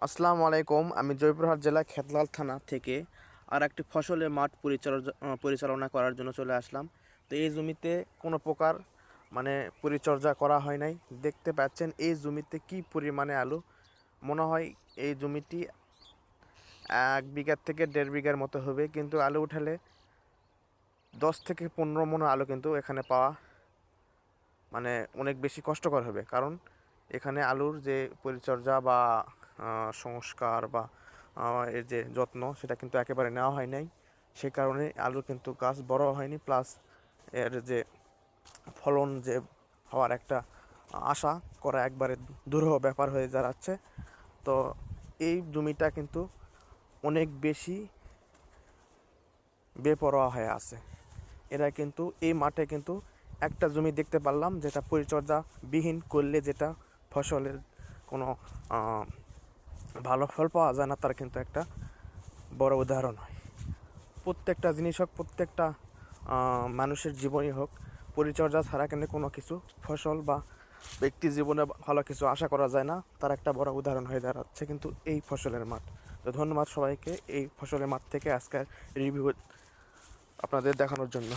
আসসালামু আলাইকুম। আমি জয়পুরহাট জেলা খেতলাল থানা থেকে আর একটি ফসলের মাঠ পরিচালনা করার জন্য চলে আসলাম। তো এই জমিতে কোনো প্রকার পরিচর্যা করা হয় নাই। দেখতে পাচ্ছেন এই জমিতে কি পরিমাণে আলু। মনে হয় এই জমিটি 1 বিঘার থেকে 1.5 বিঘার মতো হবে, কিন্তু আলু উঠালে 10 থেকে 15 মণ আলু কিন্তু এখানে পাওয়া অনেক বেশি কষ্টকর হবে। কারণ এখানে আলুর যে পরিচর্যা বা সংস্কার বা এর যে যত্ন সেটা কিন্তু একেবারে নেওয়া হয় নাই। সে কারণে আলুর কিন্তু গাছ বড় হয়নি, প্লাস এর যে ফলন যে হওয়ার একটা আশা করা একবারে দুরূহ ব্যাপার হয়ে দাঁড়াচ্ছে। তো এই জমিটা কিন্তু অনেক বেশি বেপরোয়া হয়ে আছে। এরা কিন্তু এই মাঠে কিন্তু একটা জমি দেখতে পারলাম যেটা পরিচর্যা বিহীন করলে যেটা ফসলের কোনো ভালো ফল পাওয়া যায় না, তার কিন্তু একটা বড় উদাহরণ হয়। প্রত্যেকটা জিনিস হোক, প্রত্যেকটা মানুষের জীবনই হোক, পরিচর্যা ছাড়া কিন্তু কোনো কিছু ফসল বা ব্যক্তি জীবনে ভালো কিছু আশা করা যায় না। তার একটা বড় উদাহরণ হয়ে দাঁড়াচ্ছে কিন্তু এই ফসলের মাঠ। তো ধন্যবাদ সবাইকে এই ফসলের মাঠ থেকে আজকের রিভিউ আপনাদের দেখানোর জন্য।